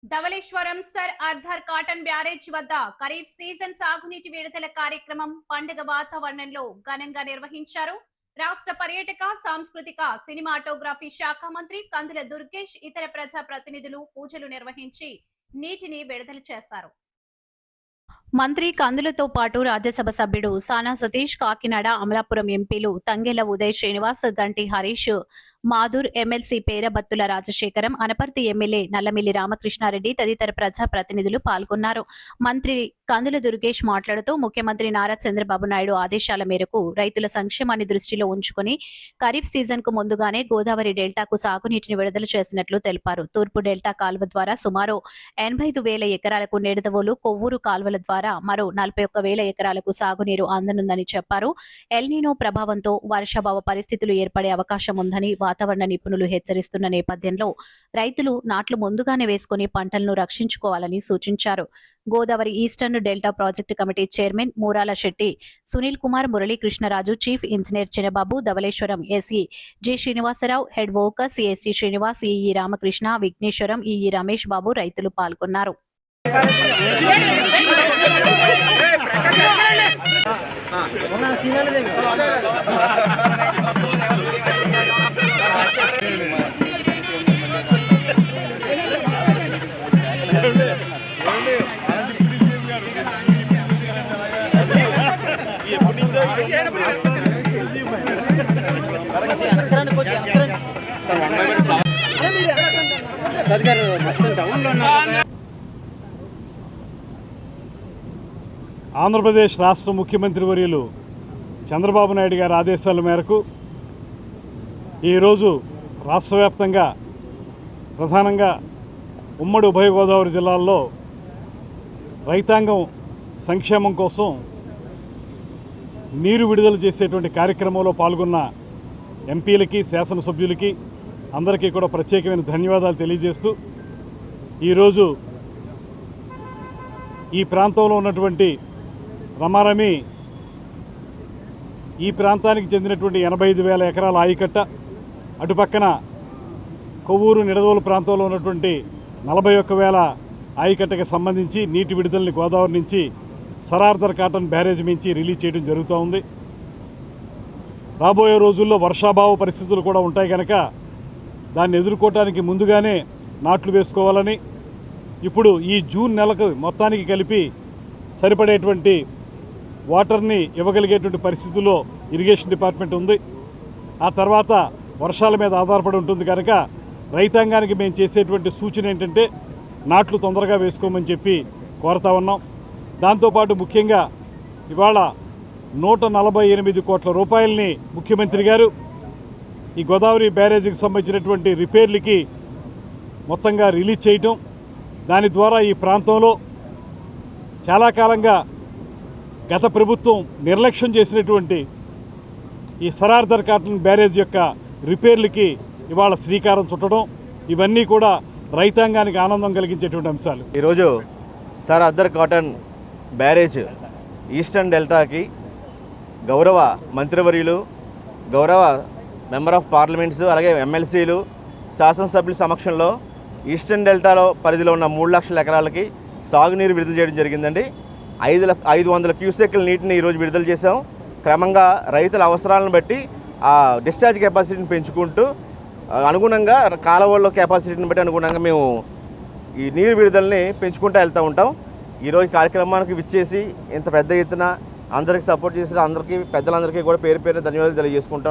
Dhavaleswaram sir Arthur Cotton barrage వద్ద kharif season సాగునీటి విడుదల కార్యక్రమం పండుగ వాతావరణంలో ఘనంగా నిర్వహించారు. రాష్ట్ర పర్యాటక సాంస్కృతిక సినిమాటోగ్రఫీ శాఖ మంత్రి కందుల దుర్గేష్ ఇతర ప్రజా ప్రతినిధులు పూజలు నిర్వహించి నీటిని విడుదల చేశారు. మంత్రి కందులతో పాటు రాజ్యసభ సభ్యుడు సానా సతీష్, కాకినాడ అమలాపురం ఎంపీలు తంగెల ఉదయ్ శ్రీనివాస్, గంటి హరీష్, మాధుర్, ఎమ్మెల్సీ పేరబత్తుల రాజశేఖరం, అనపర్తి ఎమ్మెల్యే నల్లమిల్లి రామకృష్ణారెడ్డి తదితర ప్రజా ప్రతినిధులు పాల్గొన్నారు. మంత్రి కందుల దుర్గేష్ మాట్లాడుతూ ముఖ్యమంత్రి నారా చంద్రబాబు నాయుడు ఆదేశాల మేరకు రైతుల సంక్షేమాన్ని దృష్టిలో ఉంచుకుని ఖరీఫ్ సీజన్ కు ముందుగానే గోదావరి డెల్టాకు సాగునీటిని విడుదల చేసినట్లు తెలిపారు. తూర్పు డెల్టా కాల్వ ద్వారా సుమారు 85,000 ఎకరాలకు నిడదవోలు, కొవ్వూరు కాల్వల ద్వారా మరో 41,000 ఎకరాలకు సాగునీరు అందనుందని చెప్పారు. ఎల్నినో ప్రభావంతో వర్షాభావ పరిస్థితులు ఏర్పడే అవకాశం ఉందని వాతావరణ నిపుణులు హెచ్చరిస్తున్న నేపథ్యంలో రైతులు నాట్లు ముందుగానే వేసుకుని పంటలను రక్షించుకోవాలని సూచించారు. Godavari eastern delta project committee chairman Murala Shetty Sunil Kumar, Muralikrishnaraju, chief engineer Chinababu, Dhavaleswaram SE G Srinivasarao, head workers SC Srinivas, EE Ramakrishna, Vighneswaram, EE Ramesh Babu రైతులు పాల్గొన్నారు. ఆంధ్రప్రదేశ్ రాష్ట్ర ముఖ్యమంత్రి వర్యులు చంద్రబాబు నాయుడు గారి ఆదేశాల మేరకు ఈరోజు రాష్ట్ర వ్యాప్తంగా ప్రధానంగా ఉమ్మడి ఉభయ గోదావరి జిల్లాల్లో రైతాంగం సంక్షేమం కోసం నీరు విడుదల చేసేటువంటి కార్యక్రమంలో పాల్గొన్న ఎంపీలకి, శాసనసభ్యులకి అందరికీ కూడా ప్రత్యేకమైన ధన్యవాదాలు తెలియజేస్తూ ఈరోజు ఈ ప్రాంతంలో ఉన్నటువంటి రమారమి ఈ ప్రాంతానికి చెందినటువంటి 85,000 ఎకరాల ఆయకట్ట, అటుపక్కన కొవ్వూరు, నిడదవోలు ప్రాంతంలో ఉన్నటువంటి 41,000 ఆయకట్టకి సంబంధించి నీటి విడుదలని గోదావరి నుంచి సర్ ఆర్థర్ కాటన్ బ్యారేజ్ నుంచి రిలీజ్ చేయడం జరుగుతూ ఉంది. రాబోయే రోజుల్లో వర్షాభావ పరిస్థితులు కూడా ఉంటాయి కనుక దాన్ని ఎదుర్కోవటానికి ముందుగానే నాట్లు వేసుకోవాలని, ఇప్పుడు ఈ జూన్ నెలకు మొత్తానికి కలిపి సరిపడేటువంటి వాటర్ని ఇవ్వగలిగేటువంటి పరిస్థితుల్లో ఇరిగేషన్ డిపార్ట్మెంట్ ఉంది. ఆ తర్వాత వర్షాల మీద ఆధారపడి ఉంటుంది కనుక రైతాంగానికి మేము చేసేటువంటి సూచన ఏంటంటే నాట్లు తొందరగా వేసుకోమని చెప్పి కోరుతా ఉన్నాం. దాంతోపాటు ముఖ్యంగా ఇవాళ 148 కోట్ల రూపాయలని ముఖ్యమంత్రి గారు ఈ గోదావరి బ్యారేజీకి సంబంధించినటువంటి రిపేర్లకి మొత్తంగా రిలీజ్ చేయటం, దాని ద్వారా ఈ ప్రాంతంలో చాలా కాలంగా గత ప్రభుత్వం నిర్లక్ష్యం చేసినటువంటి ఈ సర్ ఆర్థర్ కాటన్ బ్యారేజ్ యొక్క రిపేర్లకి ఇవాళ శ్రీకారం చుట్టడం, ఇవన్నీ కూడా రైతాంగానికి ఆనందం కలిగించేటువంటి అంశాలు. ఈరోజు sir Arthur Cotton barrage eastern డెల్టాకి గౌరవ మంత్రివర్యులు, గౌరవ మెంబర్ ఆఫ్ పార్లమెంట్స్, అలాగే ఎమ్మెల్సీలు, శాసనసభ్యుల సమక్షంలో ఈస్టర్న్ డెల్టాలో పరిధిలో ఉన్న 3 లక్షల ఎకరాలకి సాగునీరు విడుదల చేయడం జరిగిందండి. 500 క్యూసెక్ల నీటిని ఈరోజు విడుదల చేసాం. క్రమంగా రైతుల అవసరాలను బట్టి ఆ డిశ్చార్జ్ కెపాసిటీని పెంచుకుంటూ అనుగుణంగా కాలువల్లో కెపాసిటీని బట్టి అనుగుణంగా మేము ఈ నీరు విడుదలని పెంచుకుంటూ వెళ్తూ ఉంటాం. ఈరోజు కార్యక్రమానికి విచ్చేసి ఇంత పెద్ద ఎత్తున అందరికీ సపోర్ట్ చేసిన అందరికీ, పెద్దలందరికీ కూడా పేరు పేరు ధన్యవాదాలు తెలియజేసుకుంటాం.